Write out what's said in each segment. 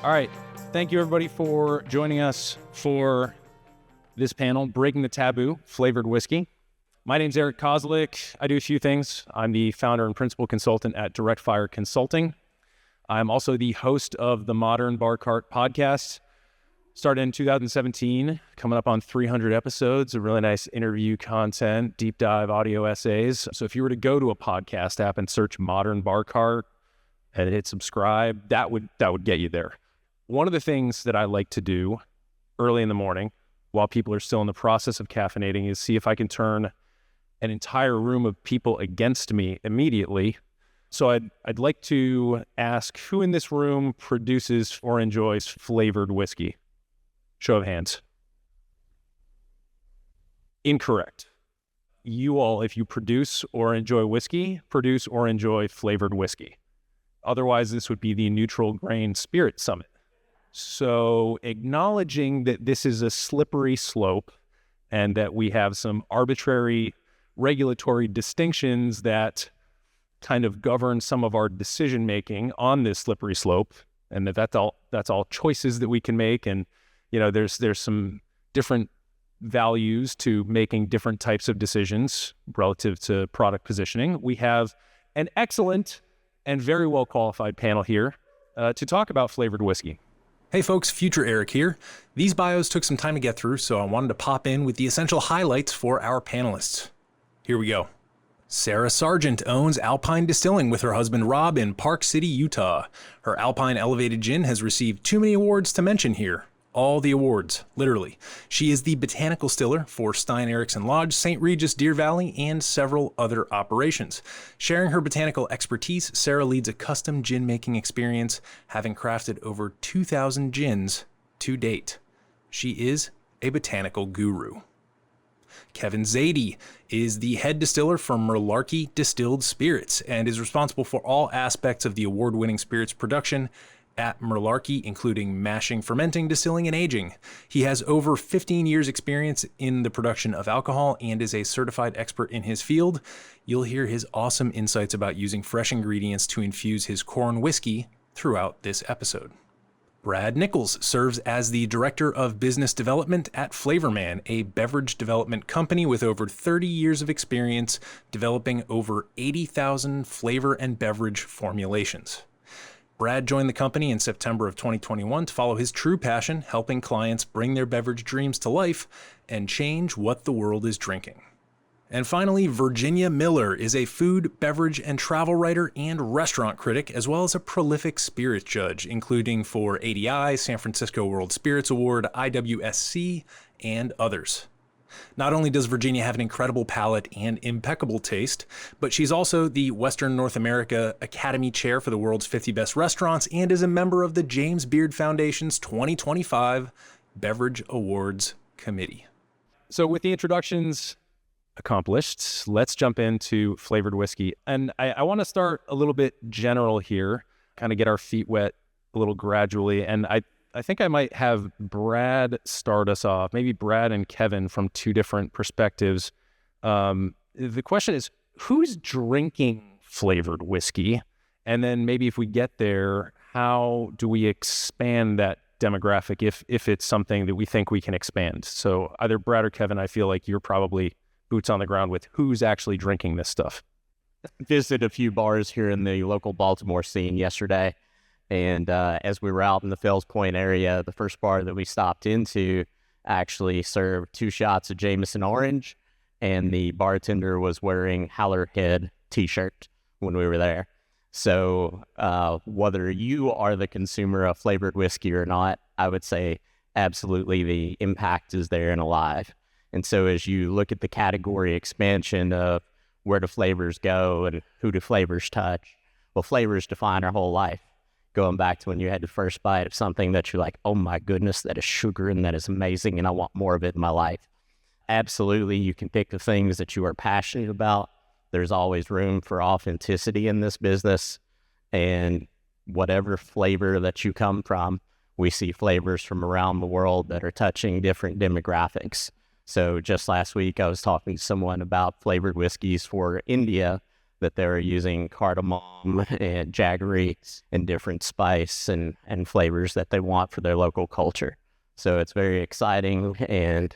All right. Thank you, everybody, for joining us for this panel, Breaking the Taboo, Flavored Whiskey. My name's Eric Kozlik. I do a few things. I'm the founder and principal consultant at Direct Fire Consulting. I'm also the host of the Modern Bar Cart podcast. Started in 2017, coming up on 300 episodes of really nice interview content, deep dive audio essays. So if you were to go to a podcast app and search Modern Bar Cart and hit subscribe, that would get you there. One of the things that I like to do early in the morning while people are still in the process of caffeinating is see if I can turn an entire room of people against me immediately. So I'd like to ask who in this room produces or enjoys flavored whiskey? Show of hands. Incorrect. You all, if you produce or enjoy whiskey, produce or enjoy flavored whiskey. Otherwise, this would be the Neutral Grain Spirit Summit. So acknowledging that this is a slippery slope and that we have some arbitrary regulatory distinctions that kind of govern some of our decision-making on this slippery slope, and that's all choices that we can make. And, you know, there's some different values to making different types of decisions relative to product positioning. We have an excellent and very well qualified panel here to talk about flavored whiskey. Hey folks, Future Eric here. These bios took some time to get through, so I wanted to pop in with the essential highlights for our panelists. Here we go. Sara Sergent owns Alpine Distilling with her husband Rob in Park City, Utah. Her Alpine Elevated Gin has received too many awards to mention here. All the awards, literally. She is the botanical stiller for Stein Eriksen Lodge, St. Regis Deer Valley, and several other operations. Sharing her botanical expertise, Sara leads a custom gin making experience, having crafted over 2,000 gins to date. She is a botanical guru. Keven Szady is the head distiller for Murlarkey Distilled Spirits and is responsible for all aspects of the award-winning spirits production at Murlarkey, including mashing, fermenting, distilling, and aging. He has over 15 years experience in the production of alcohol and is a certified expert in his field. You'll hear his awesome insights about using fresh ingredients to infuse his corn whiskey throughout this episode. Brad Nichols serves as the Director of Business Development at Flavorman, a beverage development company with over 30 years of experience developing over 80,000 flavor and beverage formulations. Brad joined the company in September of 2021 to follow his true passion, helping clients bring their beverage dreams to life and change what the world is drinking. And finally, Virginia Miller is a food, beverage, and travel writer and restaurant critic, as well as a prolific spirit judge, including for ADI, San Francisco World Spirits Award, IWSC, and others. Not only does Virginia have an incredible palate and impeccable taste, but she's also the Western North America Academy Chair for the World's 50 Best Restaurants and is a member of the James Beard Foundation's 2025 Beverage Awards Committee. So with the introductions accomplished, let's jump into flavored whiskey. And I want to start a little bit general here, kind of get our feet wet a little gradually. And I think I might have Brad start us off, maybe Brad and Keven from two different perspectives. The question is, who's drinking flavored whiskey? And then maybe if we get there, how do we expand that demographic if it's something that we think we can expand? So either Brad or Keven, I feel like you're probably boots on the ground with who's actually drinking this stuff. Visited a few bars here in the local Baltimore scene yesterday. And as we were out in the Fells Point area, the first bar that we stopped into actually served 2 shots of Jameson Orange, and the bartender was wearing Hallerhead t-shirt when we were there. So whether you are the consumer of flavored whiskey or not, I would say absolutely the impact is there and alive. And so as you look at the category expansion of where do flavors go and who do flavors touch, well, flavors define our whole life. Going back to when you had the first bite of something that you're like, oh my goodness, that is sugar and that is amazing and I want more of it in my life. Absolutely, you can pick the things that you are passionate about. There's always room for authenticity in this business, and whatever flavor that you come from, we see flavors from around the world that are touching different demographics. So just last week, I was talking to someone about flavored whiskeys for India that they're using cardamom and jaggery and different spice and flavors that they want for their local culture. So it's very exciting, and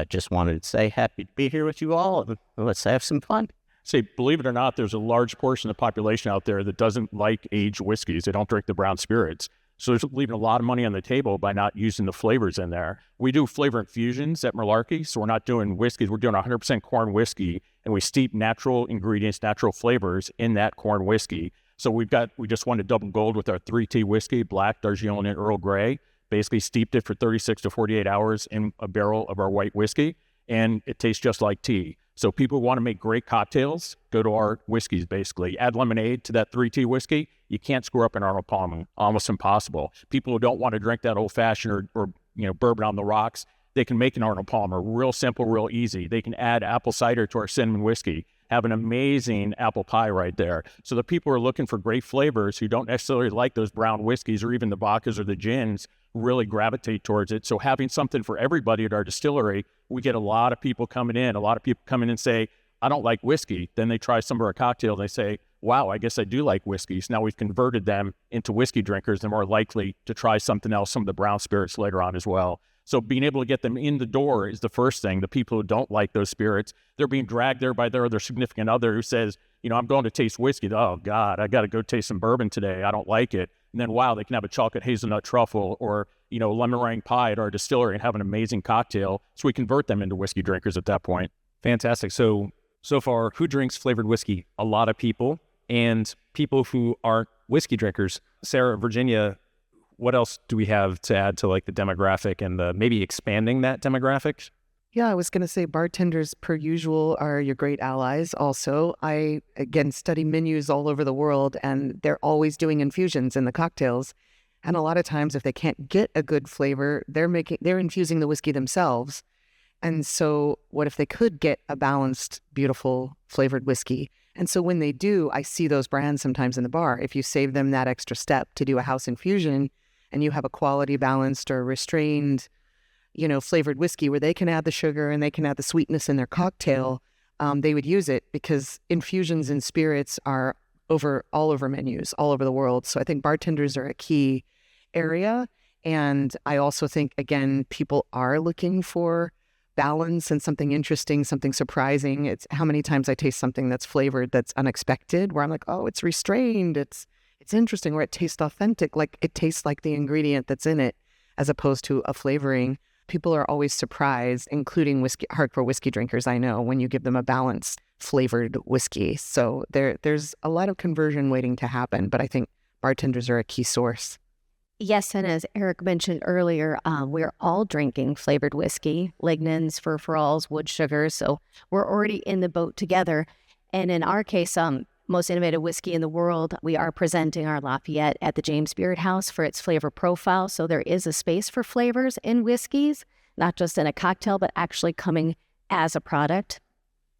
just wanted to say happy to be here with you all, and let's have some fun. Say, believe it or not, there's a large portion of the population out there that doesn't like aged whiskeys. They don't drink the brown spirits. So there's leaving a lot of money on the table by not using the flavors in there. We do flavor infusions at Murlarkey, so we're not doing whiskeys. We're doing 100% corn whiskey, and we steep natural ingredients, natural flavors in that corn whiskey. So we just won a double gold with our 3T whiskey, black, Darjeeling, and Earl Grey. Basically steeped it for 36 to 48 hours in a barrel of our white whiskey, and it tastes just like tea. So people who want to make great cocktails, go to our whiskeys, basically. Add lemonade to that 3T whiskey. You can't screw up an Arnold Palmer. Almost impossible. People who don't want to drink that old-fashioned or bourbon on the rocks, they can make an Arnold Palmer. Real simple, real easy. They can add apple cider to our cinnamon whiskey. Have an amazing apple pie right there. So the people who are looking for great flavors who don't necessarily like those brown whiskeys or even the vodkas or the gins really gravitate towards it. So having something for everybody at our distillery, we get a lot of people coming in. A lot of people come in and say, I don't like whiskey. Then they try some of our cocktails and they say, wow, I guess I do like whiskeys. Now we've converted them into whiskey drinkers. They're more likely to try something else, some of the brown spirits later on as well. So being able to get them in the door is the first thing. The people who don't like those spirits, they're being dragged there by their other significant other who says, I'm going to taste whiskey. Oh, God, I got to go taste some bourbon today. I don't like it. And then, wow, they can have a chocolate hazelnut truffle or, lemon meringue pie at our distillery and have an amazing cocktail. So we convert them into whiskey drinkers at that point. Fantastic. So far, who drinks flavored whiskey? A lot of people, and people who aren't whiskey drinkers. Sara, Virginia, what else do we have to add to like the demographic and maybe expanding that demographic? Yeah, I was going to say bartenders per usual are your great allies. Also, I, again, study menus all over the world, and they're always doing infusions in the cocktails. And a lot of times if they can't get a good flavor, they're infusing the whiskey themselves. And so what if they could get a balanced, beautiful flavored whiskey? And so when they do, I see those brands sometimes in the bar. If you save them that extra step to do a house infusion and you have a quality balanced or restrained, flavored whiskey where they can add the sugar and they can add the sweetness in their cocktail, they would use it, because infusions and spirits are all over menus all over the world. So I think bartenders are a key area. And I also think, again, people are looking for balance and something interesting, something surprising. It's how many times I taste something that's flavored that's unexpected, where I'm like, oh, it's restrained, it's interesting, or it tastes authentic, like it tastes like the ingredient that's in it, as opposed to a flavoring. People are always surprised, including hardcore whiskey drinkers, I know, when you give them a balanced flavored whiskey. So there's a lot of conversion waiting to happen, but I think bartenders are a key source. Yes, and as Eric mentioned earlier, we're all drinking flavored whiskey, lignans, furfurols, wood sugars, so we're already in the boat together. And in our case, most innovative whiskey in the world, we are presenting our Lafayette at the James Beard House for its flavor profile. So there is a space for flavors in whiskeys, not just in a cocktail, but actually coming as a product.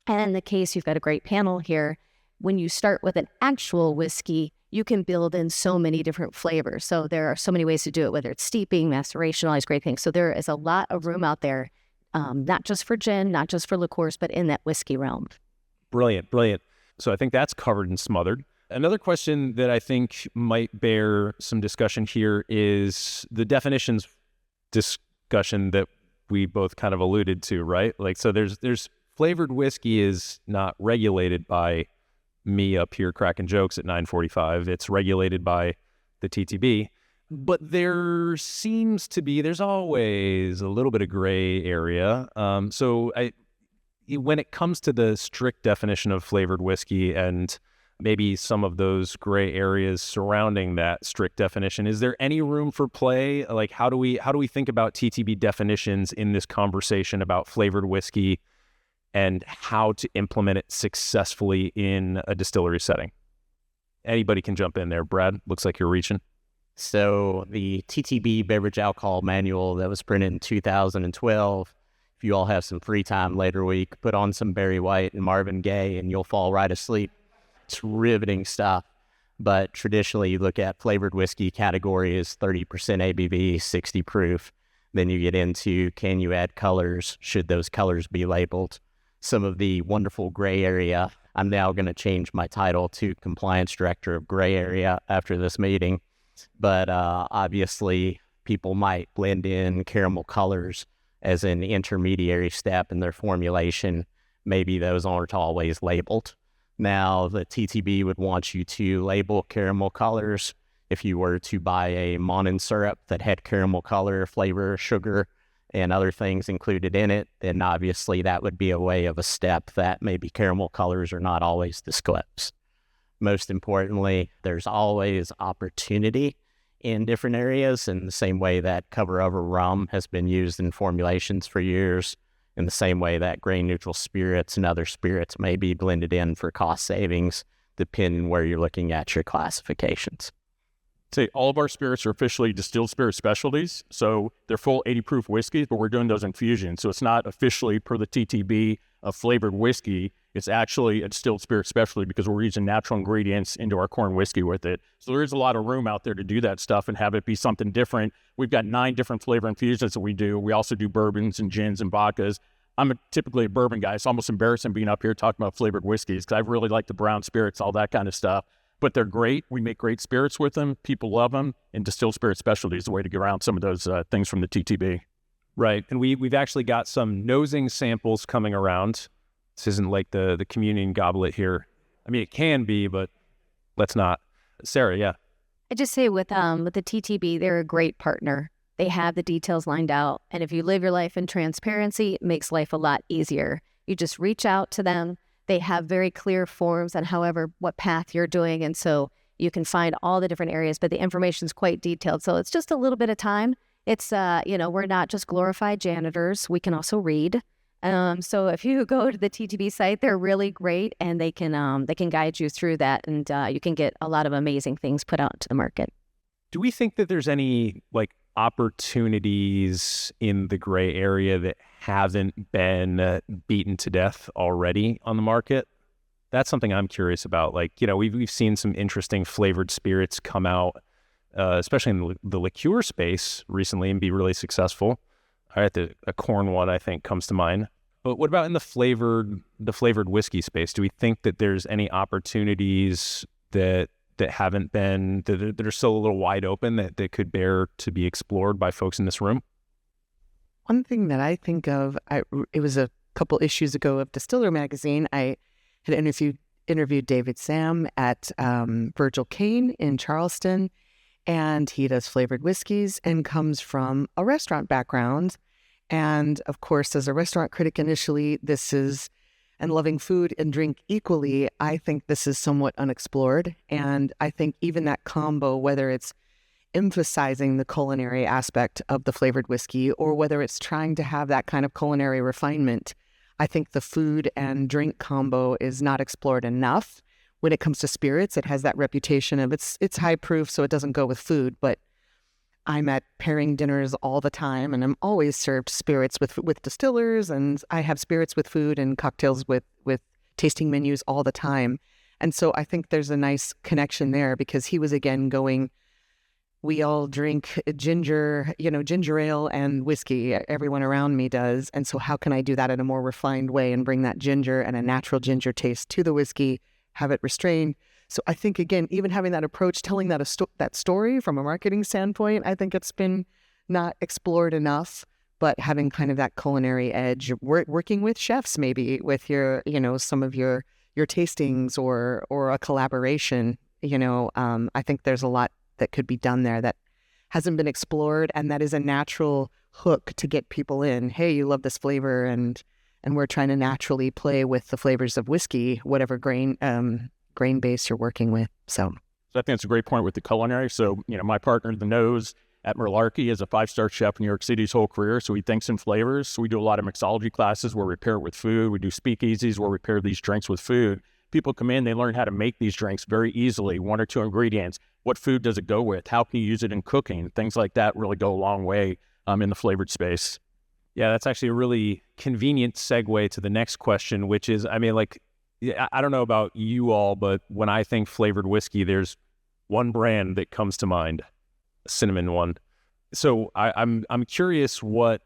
And in the case, you've got a great panel here. When you start with an actual whiskey, you can build in so many different flavors. So there are so many ways to do it, whether it's steeping, maceration, all these great things. So there is a lot of room out there, not just for gin, not just for liqueurs, but in that whiskey realm. Brilliant. So I think that's covered and smothered. Another question that I think might bear some discussion here is the definitions discussion that we both kind of alluded to, right? Like, so there's flavored whiskey is not regulated by me up here cracking jokes at 9:45. It's regulated by the TTB. But there's always a little bit of gray area. When it comes to the strict definition of flavored whiskey and maybe some of those gray areas surrounding that strict definition, is there any room for play? Like, how do we think about TTB definitions in this conversation about flavored whiskey and how to implement it successfully in a distillery setting? Anybody can jump in there. Brad, looks like you're reaching. So the TTB Beverage Alcohol Manual that was printed in 2012, if you all have some free time later week, put on some Barry White and Marvin Gaye and you'll fall right asleep. It's riveting stuff. But traditionally, you look at flavored whiskey category is 30% ABV, 60 proof. Then you get into, can you add colors? Should those colors be labeled? Some of the wonderful gray area I'm now going to change my title to Compliance Director of Gray Area after this meeting. But obviously, people might blend in caramel colors as an intermediary step in their formulation. Maybe those aren't always labeled. Now, the TTB would want you to label caramel colors. If you were to buy a Monin syrup that had caramel color, flavor, sugar, and other things included in it, then obviously that would be a way of a step that maybe caramel colors are not always disclosed. Most importantly, there's always opportunity in different areas, in the same way that cover over rum has been used in formulations for years, in the same way that grain neutral spirits and other spirits may be blended in for cost savings, depending where you're looking at your classifications. Say all of our spirits are officially distilled spirit specialties, so they're full 80 proof whiskeys, but we're doing those infusions. So it's not officially per the TTB a flavored whiskey. It's actually a distilled spirit specialty because we're using natural ingredients into our corn whiskey with it. So there is a lot of room out there to do that stuff and have it be something different. We've got 9 different flavor infusions that we do. We also do bourbons and gins and vodkas. I'm typically a bourbon guy. It's almost embarrassing being up here talking about flavored whiskeys because I really like the brown spirits, all that kind of stuff. But they're great. We make great spirits with them. People love them. And distilled spirit specialty is the way to get around some of those things from the TTB. Right. And we've actually got some nosing samples coming around. This isn't like the communion goblet here. I mean, it can be, but let's not. Sarah, yeah. I just say with the TTB, they're a great partner. They have the details lined out. And if you live your life in transparency, it makes life a lot easier. You just reach out to them. They have very clear forms on what path you're doing. And so you can find all the different areas, but the information is quite detailed. So it's just a little bit of time. It's, we're not just glorified janitors. We can also read. So if you go to the TTB site, they're really great and they can guide you through that. And you can get a lot of amazing things put out into the market. Do we think that there's any opportunities in the gray area that haven't been beaten to death already on the market? That's something I'm curious about. We've seen some interesting flavored spirits come out, especially in the liqueur space recently, and be really successful. A corn one I think comes to mind. But what about in the flavored whiskey space? Do we think that there's any opportunities that haven't been, that are still a little wide open, that could bear to be explored by folks in this room? One thing that I think of, it was a couple issues ago of Distiller magazine. I had interviewed David Sam at Virgil Cane in Charleston, and he does flavored whiskeys and comes from a restaurant background. And of course, as a restaurant critic initially, and loving food and drink equally, I think this is somewhat unexplored. And I think even that combo, whether it's emphasizing the culinary aspect of the flavored whiskey or whether it's trying to have that kind of culinary refinement, I think the food and drink combo is not explored enough. When it comes to spirits, it has that reputation of it's high proof, so it doesn't go with food. But I'm at pairing dinners all the time, and I'm always served spirits with distillers, and I have spirits with food and cocktails with tasting menus all the time. And so I think there's a nice connection there because he was again going, we all drink ginger ale and whiskey. Everyone around me does. And so how can I do that in a more refined way and bring that ginger and a natural ginger taste to the whiskey, have it restrained? So I think, again, even having that approach, telling that that story from a marketing standpoint, I think it's been not explored enough, but having kind of that culinary edge, working with chefs, maybe with your, some of your tastings or a collaboration, I think there's a lot that could be done there that hasn't been explored. And that is a natural hook to get people in. Hey, you love this flavor. And we're trying to naturally play with the flavors of whiskey, whatever grain base you're working with. So I think that's a great point with the culinary. So, my partner, The Nose at Murlarkey, is a 5-star chef in New York City his whole career. So he thinks in flavors. So we do a lot of mixology classes where we pair it with food. We do speakeasies where we pair these drinks with food. People come in, they learn how to make these drinks very easily, 1 or 2 ingredients. What food does it go with? How can you use it in cooking? Things like that really go a long way in the flavored space. Yeah, that's actually a really convenient segue to the next question, which is, I don't know about you all, but when I think flavored whiskey, there's one brand that comes to mind, a cinnamon one. So I'm curious what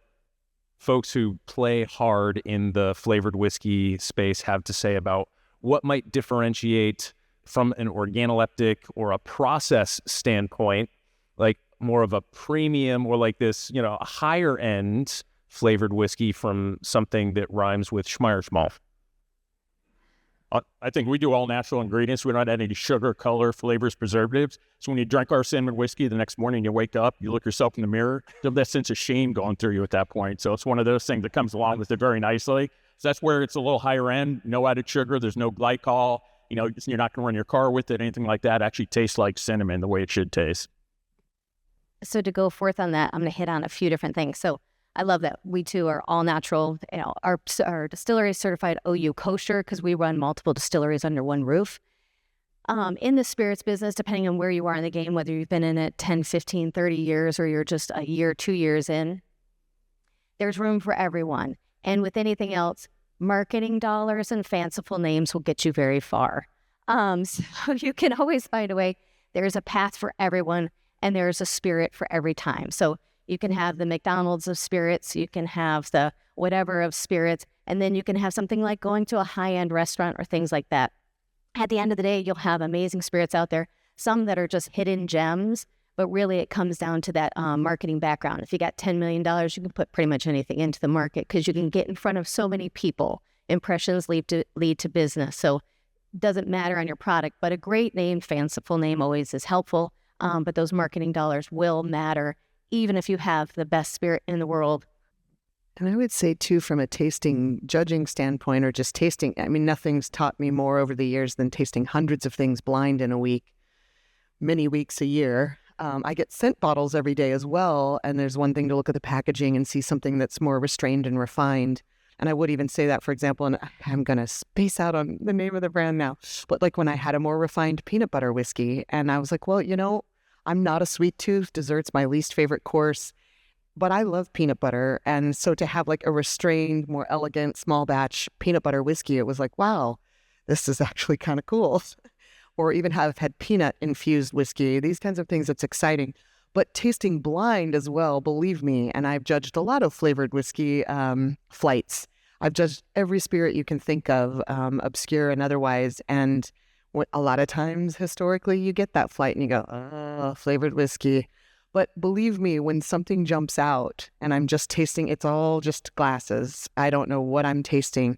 folks who play hard in the flavored whiskey space have to say about what might differentiate from an organoleptic or a process standpoint, like more of a premium or like this, a higher end flavored whiskey from something that rhymes with Schmeierschmalz? I think we do all natural ingredients. We don't add any sugar, color, flavors, preservatives. So when you drink our cinnamon whiskey, the next morning you wake up, you look yourself in the mirror, you have that sense of shame going through you at that point. So it's one of those things that comes along with it very nicely. So that's where it's a little higher end, no added sugar, there's no glycol. You're not going to run your car with it, anything like that. It actually tastes like cinnamon the way it should taste. So to go forth on that, I'm going to hit on a few different things. So I love that we too are all natural. Our distillery is certified OU kosher because we run multiple distilleries under one roof. In the spirits business, depending on where you are in the game, whether you've been in it 10, 15, 30 years, or you're just a year, 2 years in, there's room for everyone. And with anything else, marketing dollars and fanciful names will get you very far. So you can always find a way. There's a path for everyone, and there's a spirit for every time. So you can have the McDonald's of spirits, you can have the whatever of spirits, and then you can have something like going to a high-end restaurant or things like that. At the end of the day, you'll have amazing spirits out there, some that are just hidden gems, but really it comes down to that marketing background. If you got $10 million, you can put pretty much anything into the market because you can get in front of so many people. Impressions lead to business. So it doesn't matter on your product, but a great name, fanciful name always is helpful. But those marketing dollars will matter even if you have the best spirit in the world. And I would say, too, from a tasting, judging standpoint or just tasting, nothing's taught me more over the years than tasting hundreds of things blind in a week, many weeks a year. I get scent bottles every day as well, and there's one thing to look at the packaging and see something that's more restrained and refined. And I would even say that, for example, and I'm going to space out on the name of the brand now, but like when I had a more refined peanut butter whiskey, and I was like, well, I'm not a sweet tooth. Dessert's my least favorite course, but I love peanut butter. And so to have like a restrained, more elegant, small batch peanut butter whiskey, it was like, wow, this is actually kind of cool. Or even have had peanut infused whiskey, these kinds of things, it's exciting. But tasting blind as well, believe me, and I've judged a lot of flavored whiskey flights. I've judged every spirit you can think of, obscure and otherwise, and a lot of times, historically, you get that flight and you go, oh, flavored whiskey. But believe me, when something jumps out and I'm just tasting, it's all just glasses. I don't know what I'm tasting.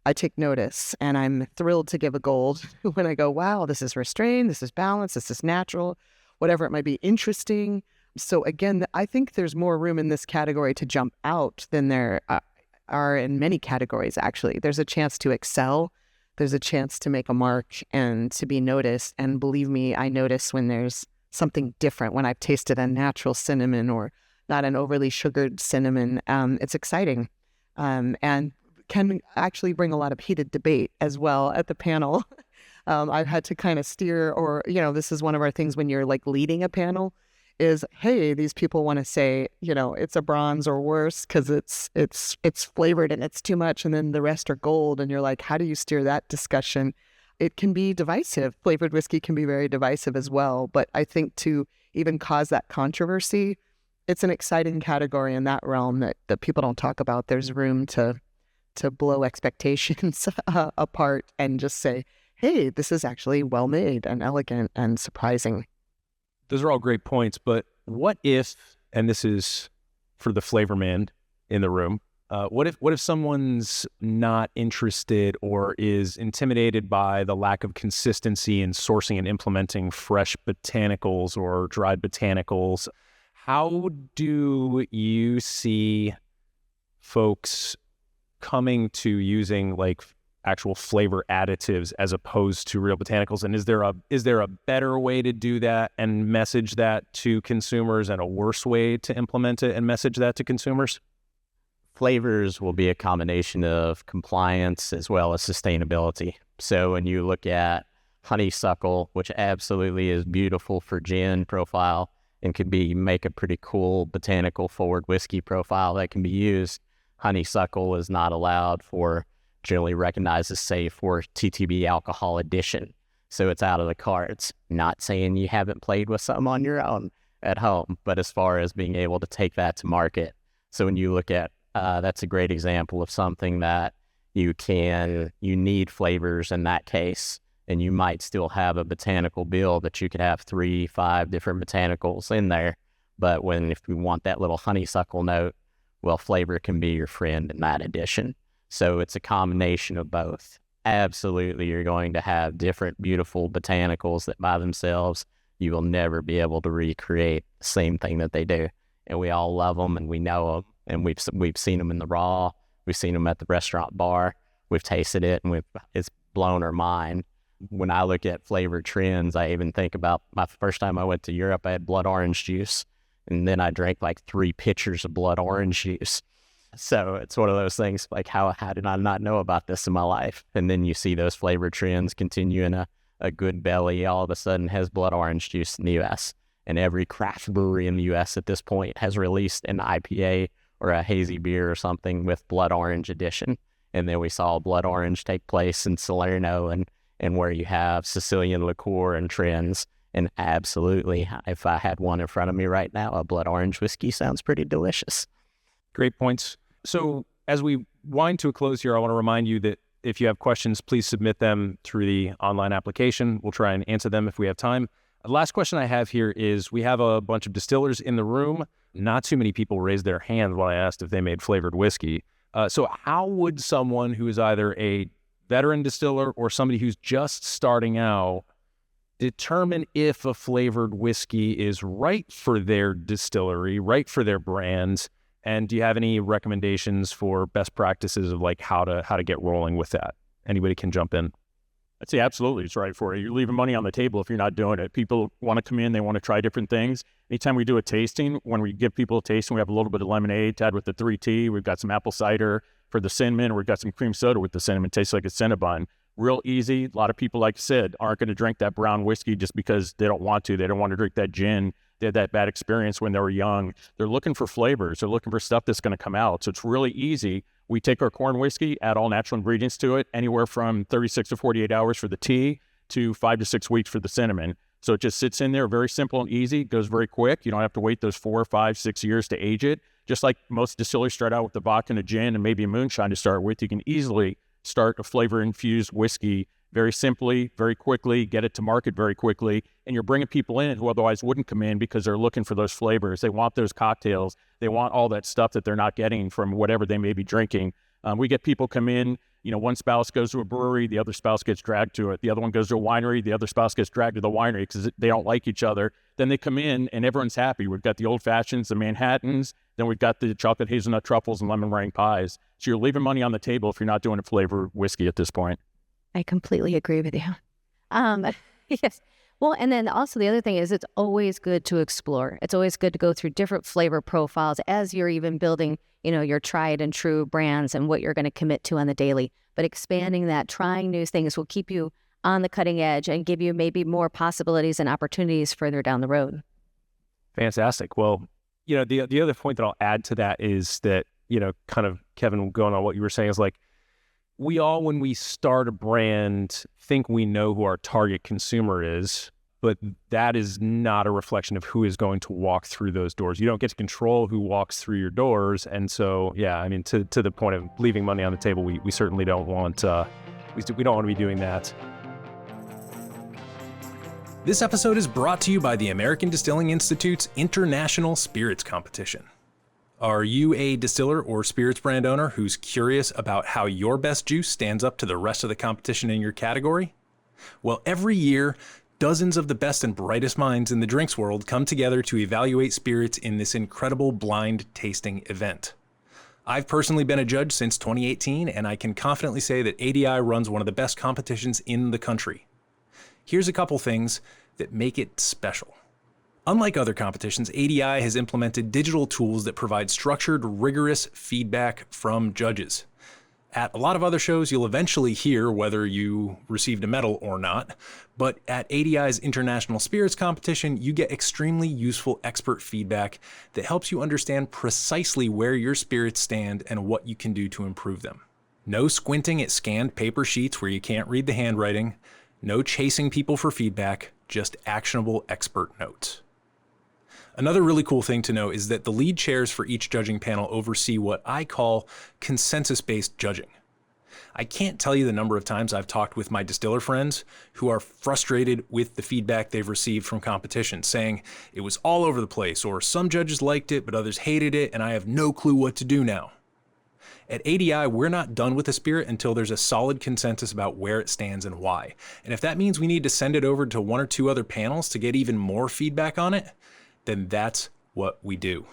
I take notice, and I'm thrilled to give a gold when I go, wow, this is restrained, this is balanced, this is natural, whatever it might be, interesting. So again, I think there's more room in this category to jump out than there are in many categories, actually. There's a chance to excel. There's a chance to make a mark and to be noticed. And believe me, I notice when there's something different, when I've tasted a natural cinnamon or not an overly sugared cinnamon. It's exciting and can actually bring a lot of heated debate as well at the panel. I've had to kind of steer, or, this is one of our things when you're like leading a panel is, hey, these people want to say, it's a bronze or worse because it's flavored and it's too much, and then the rest are gold. And you're like, how do you steer that discussion? It can be divisive. Flavored whiskey can be very divisive as well. But I think to even cause that controversy, it's an exciting category in that realm that people don't talk about. There's room to blow expectations apart and just say, hey, this is actually well made and elegant and surprising. Those are all great points, but what if, and this is for the flavor man in the room, what if someone's not interested or is intimidated by the lack of consistency in sourcing and implementing fresh botanicals or dried botanicals? How do you see folks coming to using like actual flavor additives as opposed to real botanicals? And is there a better way to do that and message that to consumers, and a worse way to implement it and message that to consumers? Flavors will be a combination of compliance as well as sustainability. So when you look at honeysuckle, which absolutely is beautiful for gin profile and could make a pretty cool botanical forward whiskey profile that can be used, honeysuckle is not allowed for, generally recognized as safe for TTB alcohol addition. So it's out of the cards. Not saying you haven't played with some on your own at home, but as far as being able to take that to market. So when you look at, that's a great example of something that you need flavors in that case, and you might still have a botanical bill that you could have 3-5 different botanicals in there. But if you want that little honeysuckle note, well, flavor can be your friend in that addition. So it's a combination of both. Absolutely, you're going to have different beautiful botanicals that by themselves, you will never be able to recreate the same thing that they do. And we all love them, and we know them, and we've seen them in the raw, we've seen them at the restaurant bar, we've tasted it, and it's blown our mind. When I look at flavor trends, I even think about my first time I went to Europe, I had blood orange juice, and then I drank like 3 pitchers of blood orange juice. So it's one of those things like, how did I not know about this in my life? And then you see those flavor trends continue, in a good belly all of a sudden has blood orange juice in the U.S. And every craft brewery in the U.S. at this point has released an IPA or a hazy beer or something with blood orange addition. And then we saw blood orange take place in Salerno and where you have Sicilian liqueur and trends. And absolutely, if I had one in front of me right now, a blood orange whiskey sounds pretty delicious. Great points. So as we wind to a close here, I want to remind you that if you have questions, please submit them through the online application. We'll try and answer them if we have time. The last question I have here is, we have a bunch of distillers in the room. Not too many people raised their hands when I asked if they made flavored whiskey. So how would someone who is either a veteran distiller or somebody who's just starting out determine if a flavored whiskey is right for their distillery, right for their brand? And do you have any recommendations for best practices of like how to get rolling with that? Anybody can jump in. I'd say absolutely it's right for you. You're leaving money on the table if you're not doing it. People want to come in, they want to try different things. Anytime we do a tasting, when we give people a tasting, we have a little bit of lemonade to add with the 3T. We've got some apple cider for the cinnamon. We've got some cream soda with the cinnamon. It tastes like a Cinnabon. Real easy. A lot of people, like I said, aren't going to drink that brown whiskey just because they don't want to. They don't want to drink that gin. They had that bad experience when they were young. They're looking for flavors. They're looking for stuff that's going to come out. So it's really easy. We take our corn whiskey, add all natural ingredients to it, anywhere from 36 to 48 hours for the tea to 5 to 6 weeks for the cinnamon. So it just sits in there, very simple and easy, goes very quick. You don't have to wait those 4, 5, 6 years to age it. Just like most distillers start out with the vodka and a gin and maybe a moonshine to start with, you can easily start a flavor-infused whiskey very simply, very quickly, get it to market very quickly, and you're bringing people in who otherwise wouldn't come in because they're looking for those flavors. They want those cocktails. They want all that stuff that they're not getting from whatever they may be drinking. We get people come in, one spouse goes to a brewery, the other spouse gets dragged to it. The other one goes to a winery, the other spouse gets dragged to the winery because they don't like each other. Then they come in and everyone's happy. We've got the old fashions, the Manhattans, then we've got the chocolate hazelnut truffles and lemon meringue pies. So you're leaving money on the table if you're not doing a flavored whiskey at this point. I completely agree with you. Yes. Well, and then also the other thing is, it's always good to explore. It's always good to go through different flavor profiles as you're even building, your tried and true brands and what you're going to commit to on the daily. But expanding that, trying new things will keep you on the cutting edge and give you maybe more possibilities and opportunities further down the road. Fantastic. Well, the other point that I'll add to that is that, kind of Keven, going on what you were saying, is like, we all, when we start a brand, think we know who our target consumer is, but that is not a reflection of who is going to walk through those doors. You don't get to control who walks through your doors. And so, yeah, I mean, to the point of leaving money on the table, we certainly don't want, we don't want to be doing that. This episode is brought to you by the American Distilling Institute's International Spirits Competition. Are you a distiller or spirits brand owner who's curious about how your best juice stands up to the rest of the competition in your category? Well, every year, dozens of the best and brightest minds in the drinks world come together to evaluate spirits in this incredible blind tasting event. I've personally been a judge since 2018, and I can confidently say that ADI runs one of the best competitions in the country. Here's a couple things that make it special. Unlike other competitions, ADI has implemented digital tools that provide structured, rigorous feedback from judges. At a lot of other shows, you'll eventually hear whether you received a medal or not, but at ADI's International Spirits Competition, you get extremely useful expert feedback that helps you understand precisely where your spirits stand and what you can do to improve them. No squinting at scanned paper sheets where you can't read the handwriting, no chasing people for feedback, just actionable expert notes. Another really cool thing to know is that the lead chairs for each judging panel oversee what I call consensus-based judging. I can't tell you the number of times I've talked with my distiller friends who are frustrated with the feedback they've received from competition, saying it was all over the place, or some judges liked it, but others hated it, and I have no clue what to do now. At ADI, we're not done with the spirit until there's a solid consensus about where it stands and why. And if that means we need to send it over to 1 or 2 other panels to get even more feedback on it, then that's what we do.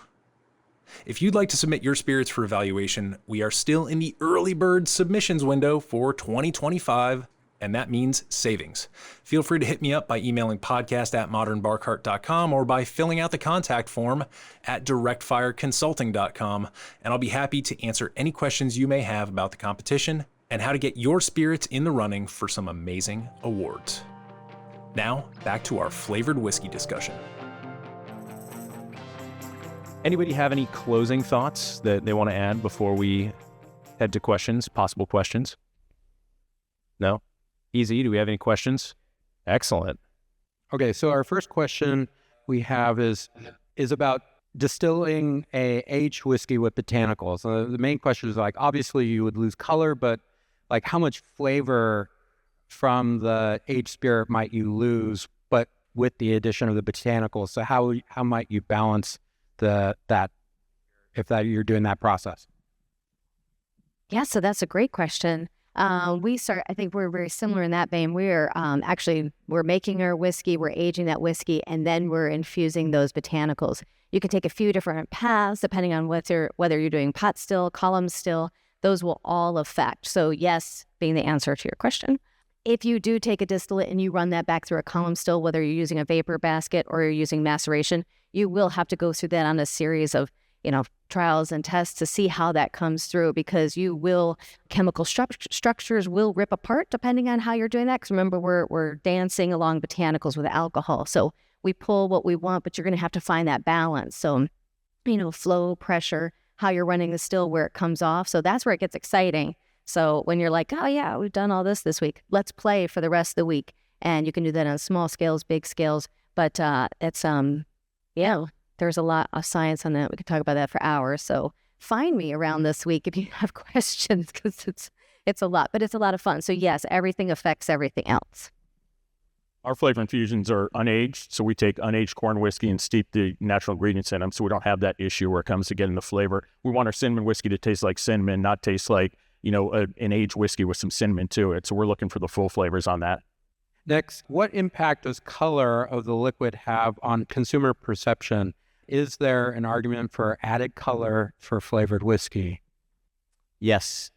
If you'd like to submit your spirits for evaluation, we are still in the early bird submissions window for 2025, and that means savings. Feel free to hit me up by emailing podcast@modernbarcart.com or by filling out the contact form at directfireconsulting.com, and I'll be happy to answer any questions you may have about the competition and how to get your spirits in the running for some amazing awards. Now, back to our flavored whiskey discussion. Anybody have any closing thoughts that they want to add before we head to questions, possible questions? No? Easy. Do we have any questions? Excellent. Okay, so our first question we have is about distilling a aged whiskey with botanicals. The main question is, like, obviously you would lose color, but like how much flavor from the aged spirit might you lose, but with the addition of the botanicals? So how might you balance that if you're doing that process? Yeah, so that's a great question. I think we're very similar in that vein. We're making our whiskey, we're aging that whiskey, and then we're infusing those botanicals. You can take a few different paths depending on whether you're doing pot still, column still. Those will all affect. So yes, being the answer to your question. If you do take a distillate and you run that back through a column still, whether you're using a vapor basket or you're using maceration, you will have to go through that on a series of, trials and tests to see how that comes through, because chemical structures will rip apart depending on how you're doing that. Because remember, we're dancing along botanicals with alcohol. So we pull what we want, but you're going to have to find that balance. So, flow, pressure, how you're running the still, where it comes off. So that's where it gets exciting. So when you're like, oh yeah, we've done all this week, let's play for the rest of the week. And you can do that on small scales, big scales. But there's a lot of science on that. We could talk about that for hours. So find me around this week if you have questions, because it's a lot, but it's a lot of fun. So yes, everything affects everything else. Our flavor infusions are unaged, so we take unaged corn whiskey and steep the natural ingredients in them, so we don't have that issue where it comes to getting the flavor. We want our cinnamon whiskey to taste like cinnamon, not taste like, an aged whiskey with some cinnamon to it. So we're looking for the full flavors on that. Next, what impact does color of the liquid have on consumer perception? Is there an argument for added color for flavored whiskey? Yes.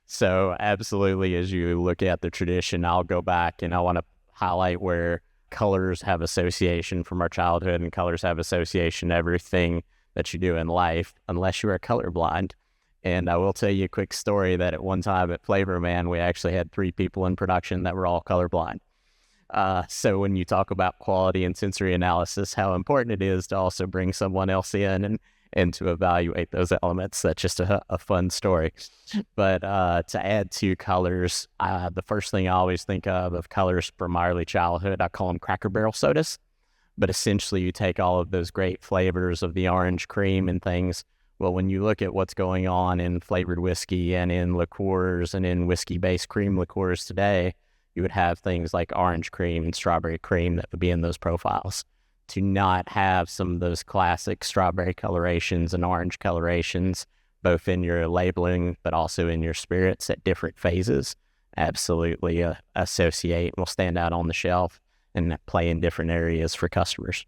So absolutely, as you look at the tradition, I'll go back and I want to highlight where colors have association from our childhood, and colors have association to everything that you do in life, unless you are colorblind. And I will tell you a quick story that at one time at Flavor Man, we actually had 3 people in production that were all colorblind. So when you talk about quality and sensory analysis, how important it is to also bring someone else in and to evaluate those elements. That's just a fun story. But to add to colors, the first thing I always think of colors from my early childhood, I call them Cracker Barrel sodas. But essentially you take all of those great flavors of the orange cream and things. Well, when you look at what's going on in flavored whiskey and in liqueurs and in whiskey-based cream liqueurs today, you would have things like orange cream and strawberry cream that would be in those profiles. To not have some of those classic strawberry colorations and orange colorations, both in your labeling, but also in your spirits at different phases, absolutely associate and will stand out on the shelf and play in different areas for customers.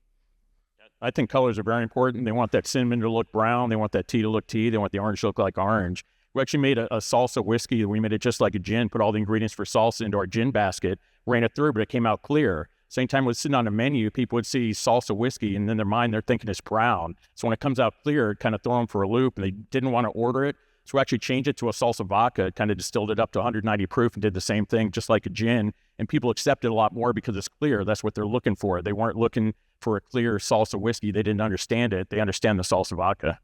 I think colors are very important. They want that cinnamon to look brown. They want that tea to look tea. They want the orange to look like orange. We actually made a salsa whiskey. We made it just like a gin, put all the ingredients for salsa into our gin basket, ran it through, but it came out clear. Same time it was sitting on a menu, people would see salsa whiskey, and in their mind, they're thinking it's brown. So when it comes out clear, it kind of throw them for a loop, and they didn't want to order it. So we actually changed it to a salsa vodka, kind of distilled it up to 190 proof and did the same thing, just like a gin. And people accept it a lot more because it's clear. That's what they're looking for. They weren't looking for a clear salsa whiskey. They didn't understand it. They understand the salsa vodka.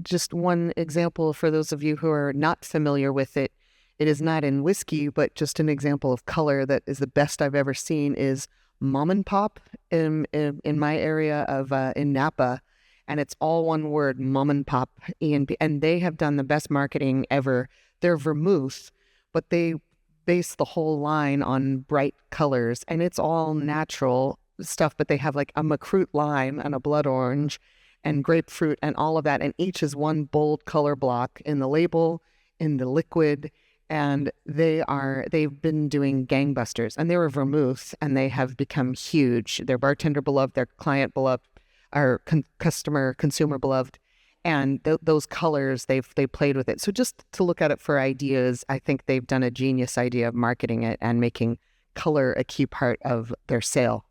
Just one example for those of you who are not familiar with it. It is not in whiskey, but just an example of color that is the best I've ever seen is Mom and Pop in my area of in Napa, and it's all one word, Mom and Pop, and they have done the best marketing ever. Their vermouth but they base the whole line on bright colors, and it's all natural stuff, but they have like a macroot lime and a blood orange and grapefruit and all of that, and each is one bold color block in the label, in the liquid, and they've been doing gangbusters, and they were vermouth, and they have become huge. They're bartender beloved, they're client beloved, our consumer beloved, and those colors, they played with it. So just to look at it for ideas, I think they've done a genius idea of marketing it and making color a key part of their sale.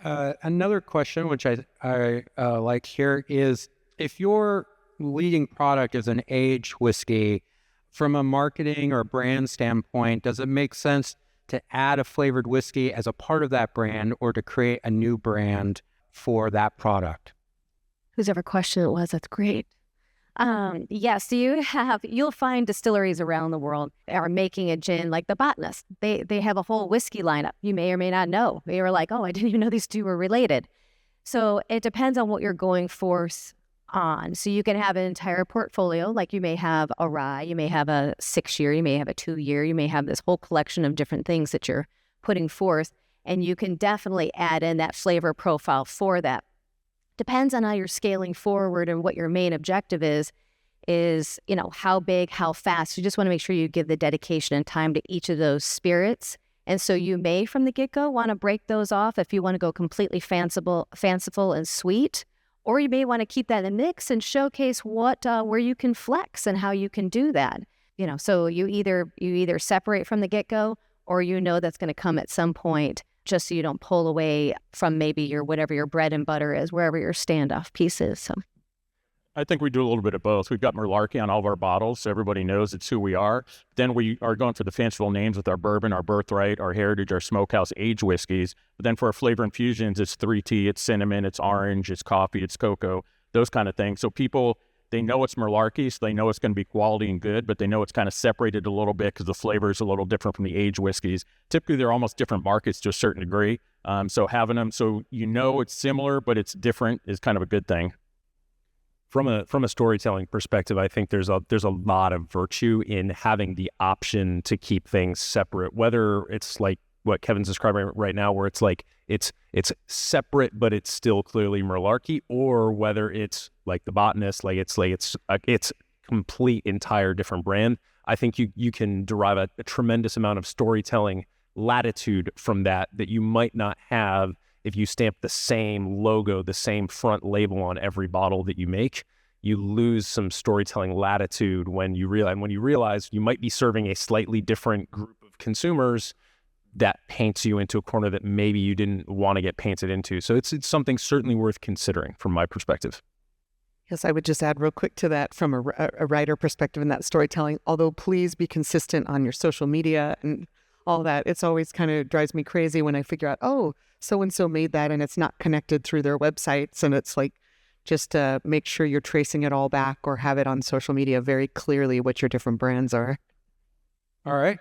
Another question, which I like here, is if your leading product is an aged whiskey, from a marketing or brand standpoint, does it make sense to add a flavored whiskey as a part of that brand or to create a new brand for that product? Whose ever question it was, that's great. Yes, you'll find distilleries around the world that are making a gin like the Botanist. They have a whole whiskey lineup. You may or may not know. They were like, oh, I didn't even know these two were related. So it depends on what you're going for on. So you can have an entire portfolio, like you may have a rye, you may have a 6-year, you may have a 2-year, you may have this whole collection of different things that you're putting forth, and you can definitely add in that flavor profile for that. Depends on how you're scaling forward and what your main objective is, how big, how fast. You just want to make sure you give the dedication and time to each of those spirits. And so you may, from the get-go, want to break those off if you want to go completely fanciful and sweet, or you may want to keep that in the mix and showcase where you can flex and how you can do that. So you either separate from the get-go, or that's going to come at some point, just so you don't pull away from maybe whatever your bread and butter is, wherever your standoff piece is. So I think we do a little bit of both. We've got Murlarkey on all of our bottles, so everybody knows it's who we are. Then we are going for the fanciful names with our bourbon, our birthright, our heritage, our smokehouse aged whiskeys. But then for our flavor infusions, it's 3T, it's cinnamon, it's orange, it's coffee, it's cocoa, those kind of things. So people, they know it's Murlarkey, so they know it's going to be quality and good, but they know it's kind of separated a little bit because the flavor is a little different from the aged whiskeys. Typically, they're almost different markets to a certain degree. So having them, so it's similar, but it's different is kind of a good thing. From a storytelling perspective, I think there's a lot of virtue in having the option to keep things separate, whether it's like what Kevin's describing right now, where it's like it's separate but it's still clearly Murlarkey, or whether it's like the Botanist, it's complete entire different brand. I think you can derive a tremendous amount of storytelling latitude from that you might not have if you stamp the same logo, the same front label on every bottle that you make. You lose some storytelling latitude when you realize you might be serving a slightly different group of consumers that paints you into a corner that maybe you didn't want to get painted into. So it's something certainly worth considering from my perspective. Yes, I would just add real quick to that from a writer perspective in that storytelling, although please be consistent on your social media and all that. It's always kind of drives me crazy when I figure out, oh, so-and-so made that and it's not connected through their websites. And it's like, just make sure you're tracing it all back or have it on social media very clearly what your different brands are. All right.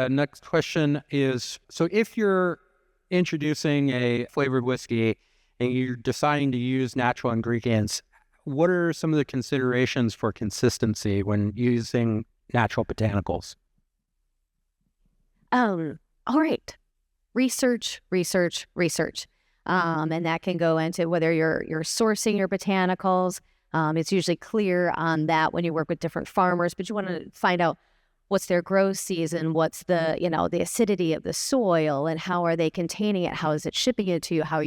Next question is, so if you're introducing a flavored whiskey and you're deciding to use natural ingredients, what are some of the considerations for consistency when using natural botanicals? All right. Research. And that can go into whether you're sourcing your botanicals. It's usually clear on that when you work with different farmers, but you want to find out what's their growth season, what's the acidity of the soil, and how are they containing it? How is it shipping it to you? How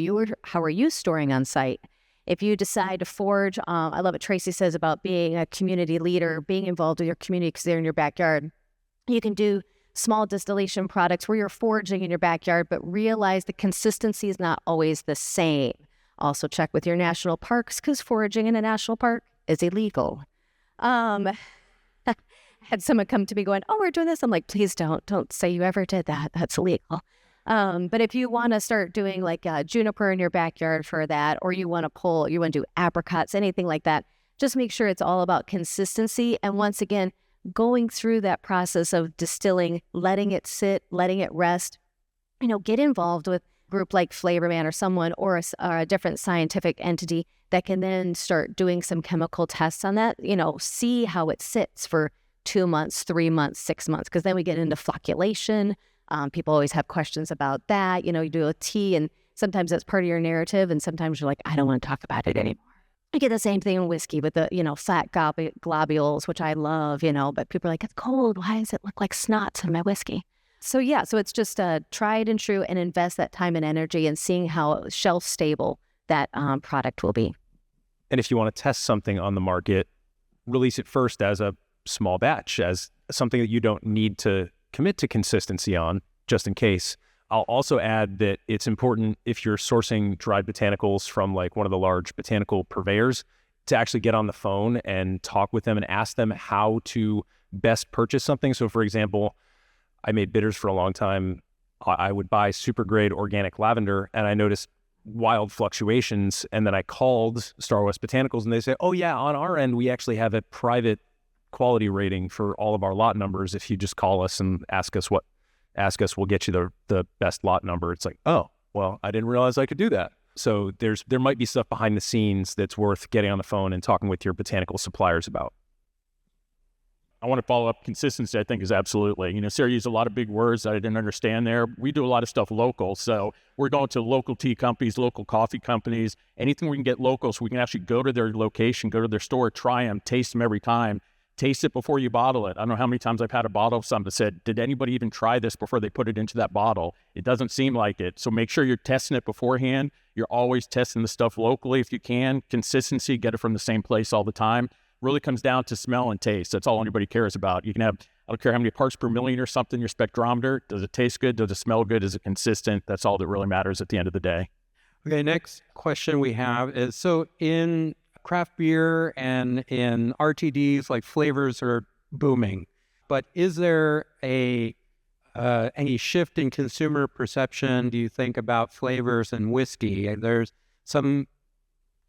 are you storing on site? If you decide to forage, I love what Tracy says about being a community leader, being involved with your community because they're in your backyard. You can do small distillation products where you're foraging in your backyard, but realize the consistency is not always the same. Also check with your national parks because foraging in a national park is illegal. Had someone come to me going, oh, we're doing this. I'm like, please don't say you ever did that. That's illegal. But if you want to start doing like juniper in your backyard for that, or you want to do apricots, anything like that, just make sure it's all about consistency. And once again, going through that process of distilling, letting it sit, letting it rest, get involved with a group like Flavorman or someone or a different scientific entity that can then start doing some chemical tests on that, see how it sits for 2 months, 3 months, 6 months, because then we get into flocculation. People always have questions about that. You do a tea, and sometimes that's part of your narrative, and sometimes you're like, I don't want to talk about it anymore. I get the same thing in whiskey with the, fat globules, which I love, but people are like, it's cold. Why does it look like snot in my whiskey? So it's just tried and true, and invest that time and energy in seeing how shelf stable that product will be. And if you want to test something on the market, release it first as a small batch, as something that you don't need to commit to consistency on, just in case. I'll also add that it's important, if you're sourcing dried botanicals from like one of the large botanical purveyors, to actually get on the phone and talk with them and ask them how to best purchase something. So for example, I made bitters for a long time. I would buy super grade organic lavender, and I noticed wild fluctuations. And then I called Star West Botanicals, and they say, oh yeah, on our end, we actually have a private quality rating for all of our lot numbers. If you just call us and ask us, we'll get you the best lot number. It's like, oh, well, I didn't realize I could do that. So there might be stuff behind the scenes that's worth getting on the phone and talking with your botanical suppliers about. I want to follow up. Consistency, I think, is absolutely. Sarah used a lot of big words that I didn't understand there. We do a lot of stuff local. So we're going to local tea companies, local coffee companies, anything we can get local, so we can actually go to their location, go to their store, try them, taste them every time. Taste it before you bottle it. I don't know how many times I've had a bottle of something that said, did anybody even try this before they put it into that bottle? It doesn't seem like it. So make sure you're testing it beforehand. You're always testing the stuff locally if you can. Consistency, get it from the same place all the time. Really comes down to smell and taste. That's all anybody cares about. You can have, I don't care how many parts per million or something, your spectrometer. Does it taste good? Does it smell good? Is it consistent? That's all that really matters at the end of the day. Okay, next question we have is, so in craft beer and in RTDs, like flavors are booming, but is there any shift in consumer perception, do you think, about flavors and whiskey? There's some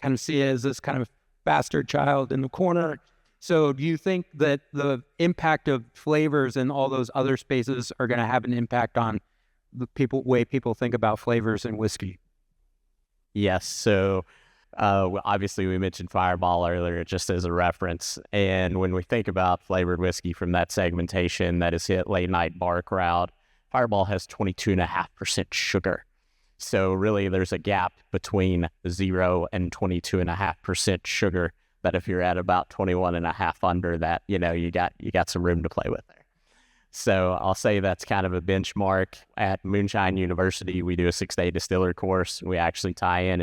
kind of see it as this kind of bastard child in the corner. So do you think that the impact of flavors in all those other spaces are going to have an impact on the way people think about flavors and whiskey? Yes. So obviously we mentioned Fireball earlier just as a reference. And when we think about flavored whiskey from that segmentation that is hit late night bar crowd, Fireball has 22.5% sugar. So really there's a gap between 0 and 22.5% sugar, that if you're at about 21.5 under that, you got some room to play with there. So I'll say that's kind of a benchmark. At Moonshine University, we do a 6-day distiller course. We actually tie in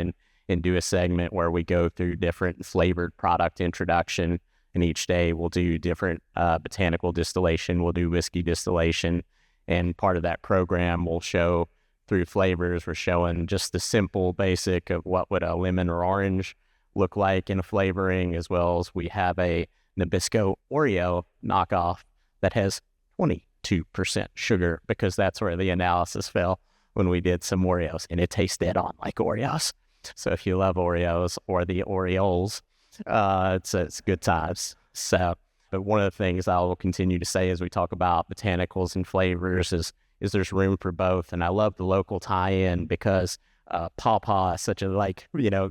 and do a segment where we go through different flavored product introduction. And each day we'll do different botanical distillation. We'll do whiskey distillation. And part of that program will show through flavors. We're showing just the simple basic of what would a lemon or orange look like in a flavoring, as well as we have a Nabisco Oreo knockoff that has 22% sugar, because that's where the analysis fell when we did some Oreos, and it tastes dead on like Oreos. So if you love Oreos or the Oreos, it's good times. So, but one of the things I will continue to say as we talk about botanicals and flavors is there's room for both. And I love the local tie-in because Pawpaw is such a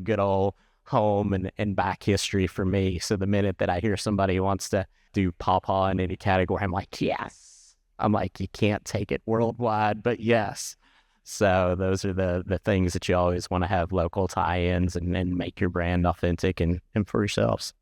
good old home and back history for me. So the minute that I hear somebody wants to do Pawpaw in any category, I'm like, yes. I'm like, you can't take it worldwide, but yes. So those are the things that you always want to have local tie-ins and make your brand authentic and for yourselves.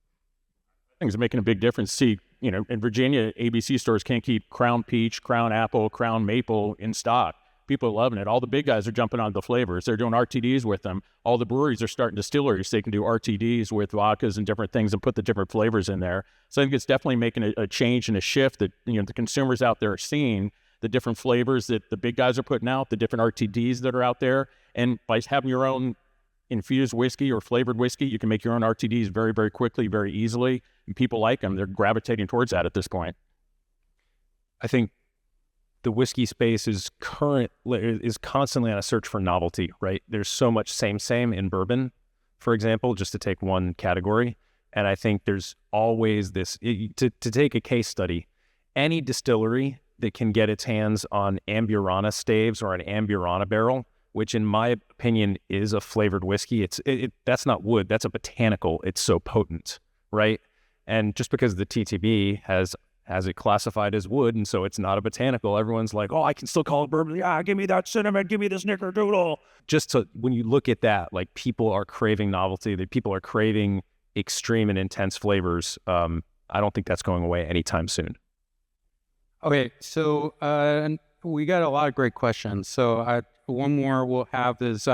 Things are making a big difference. See, in Virginia, ABC stores can't keep Crown Peach, Crown Apple, Crown Maple in stock. People are loving it. All the big guys are jumping on the flavors. They're doing RTDs with them. All the breweries are starting distilleries. They can do RTDs with vodkas and different things and put the different flavors in there. So I think it's definitely making a change and a shift that the consumers out there are seeing the different flavors that the big guys are putting out, the different RTDs that are out there. And by having your own infused whiskey or flavored whiskey, you can make your own RTDs very, very quickly, very easily. And people like them. They're gravitating towards that at this point. I think the whiskey space is constantly on a search for novelty, right? There's so much same in bourbon, for example, just to take one category. And I think there's always this, to take a case study, any distillery that can get its hands on Amburana staves or an Amburana barrel, which in my opinion is a flavored whiskey. That's not wood, that's a botanical. It's so potent, right? And just because the TTB has has it classified as wood, and so it's not a botanical. Everyone's like, oh, I can still call it bourbon. Yeah, give me that cinnamon, give me the snickerdoodle. Just so when you look at that, like, people are craving novelty, that people are craving extreme and intense flavors. I don't think that's going away anytime soon. Okay, so we got a lot of great questions. So one more we'll have is,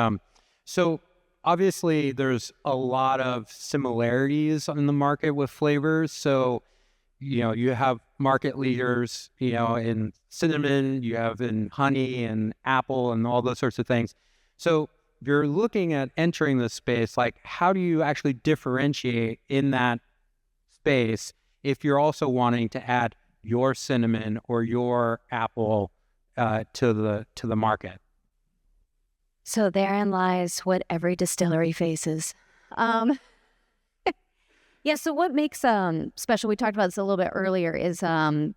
so obviously there's a lot of similarities in the market with flavors. So, you have market leaders, in cinnamon, you have in honey and apple and all those sorts of things. So if you're looking at entering this space, like, how do you actually differentiate in that space if you're also wanting to add your cinnamon or your apple to the market? So therein lies what every distillery faces. Yeah, so what makes special, we talked about this a little bit earlier, is I'll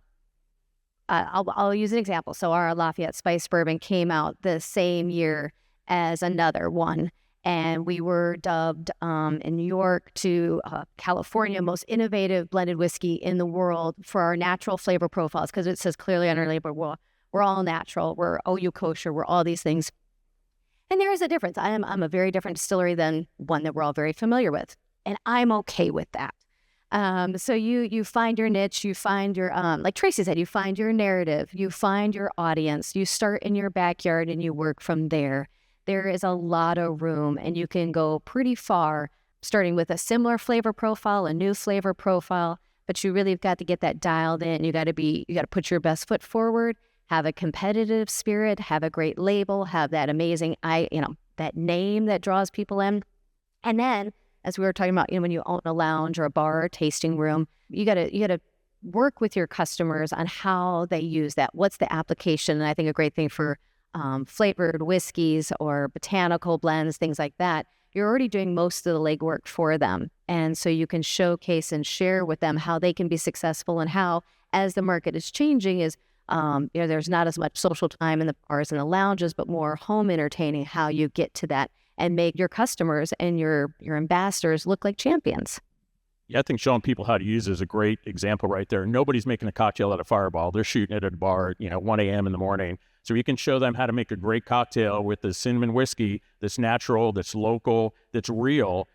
use an example. So our Lafayette Spice Bourbon came out the same year as another one, and we were dubbed in New York to California most innovative blended whiskey in the world for our natural flavor profiles, because it says clearly on our label, we're all natural, we're OU kosher, we're all these things. And there is a difference. I'm a very different distillery than one that we're all very familiar with, and I'm okay with that. So you find your niche, you find your, like Tracy said, you find your narrative, you find your audience, you start in your backyard and you work from there. There is a lot of room, and you can go pretty far, starting with a similar flavor profile, a new flavor profile, but you really have got to get that dialed in. You got to put your best foot forward, have a competitive spirit, have a great label, have that amazing, that name that draws people in. And then, as we were talking about, when you own a lounge or a bar or tasting room, you gotta work with your customers on how they use that. What's the application? And I think a great thing for flavored whiskeys or botanical blends, things like that, you're already doing most of the legwork for them. And so you can showcase and share with them how they can be successful, and how, as the market is changing, is there's not as much social time in the bars and the lounges, but more home entertaining, how you get to that and make your customers and your ambassadors look like champions. Yeah, I think showing people how to use it is a great example right there. Nobody's making a cocktail out of Fireball. They're shooting it at a bar, 1 a.m. in the morning. So you can show them how to make a great cocktail with the cinnamon whiskey that's natural, that's local, that's real.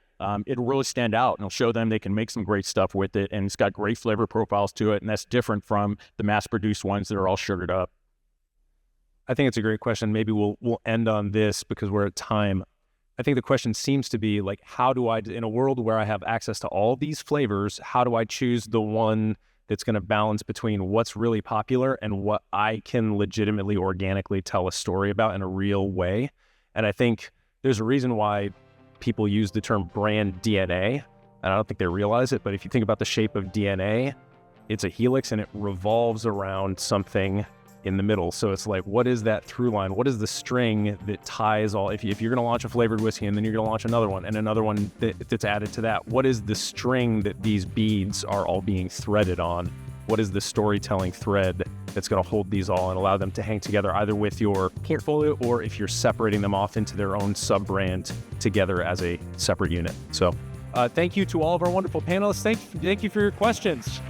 It'll really stand out, and it'll show them they can make some great stuff with it, and it's got great flavor profiles to it, and that's different from the mass-produced ones that are all sugared up. I think it's a great question. Maybe we'll end on this because we're at time. I think the question seems to be like, how do I, in a world where I have access to all these flavors, how do I choose the one that's going to balance between what's really popular and what I can legitimately, organically tell a story about in a real way? And I think there's a reason why people use the term brand DNA, and I don't think they realize it, but if you think about the shape of DNA, it's a helix and it revolves around something in the middle. So it's like, what is that through line? What is the string that ties all, if you're going to launch a flavored whiskey and then you're going to launch another one and another one that's added to that, what is the string that these beads are all being threaded on? What is the storytelling thread that's going to hold these all and allow them to hang together, either with your portfolio or if you're separating them off into their own sub-brand together as a separate unit? So thank you to all of our wonderful panelists. Thank you for your questions.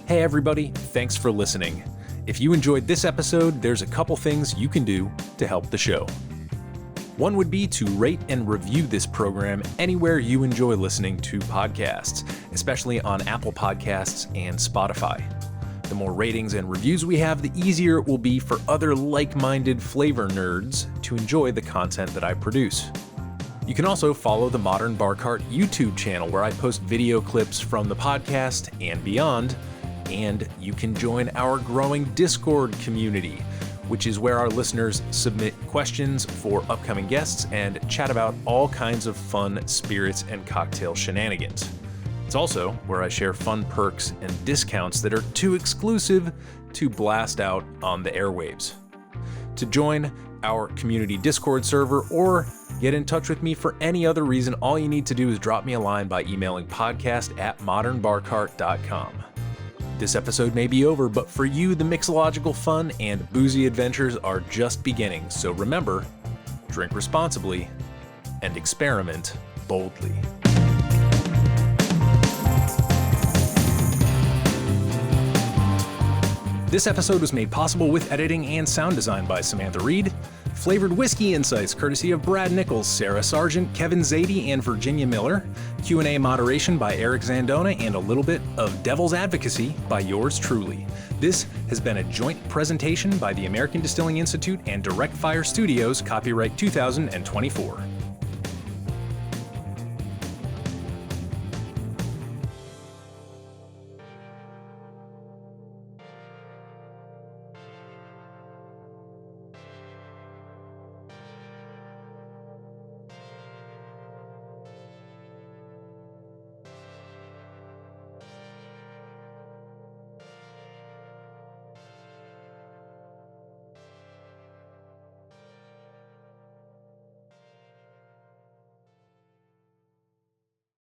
Hey everybody, thanks for listening. If you enjoyed this episode, there's a couple things you can do to help the show. One would be to rate and review this program anywhere you enjoy listening to podcasts, especially on Apple Podcasts and Spotify. The more ratings and reviews we have, the easier it will be for other like-minded flavor nerds to enjoy the content that I produce. You can also follow the Modern Bar Cart YouTube channel, where I post video clips from the podcast and beyond. And you can join our growing Discord community, which is where our listeners submit questions for upcoming guests and chat about all kinds of fun spirits and cocktail shenanigans. It's also where I share fun perks and discounts that are too exclusive to blast out on the airwaves. To join our community Discord server or get in touch with me for any other reason, all you need to do is drop me a line by emailing podcast@modernbarcart.com. This episode may be over, but for you, the mixological fun and boozy adventures are just beginning. So remember, drink responsibly and experiment boldly. This episode was made possible with editing and sound design by Samantha Reed, flavored whiskey insights courtesy of Brad Nichols, Sara, Sergent, Keven, Szady, and Virginia Miller, Q&A moderation by Eric Zandona, and a little bit of devil's advocacy by yours truly. This has been a joint presentation by the American Distilling Institute and Direct Fire Studios, copyright 2024.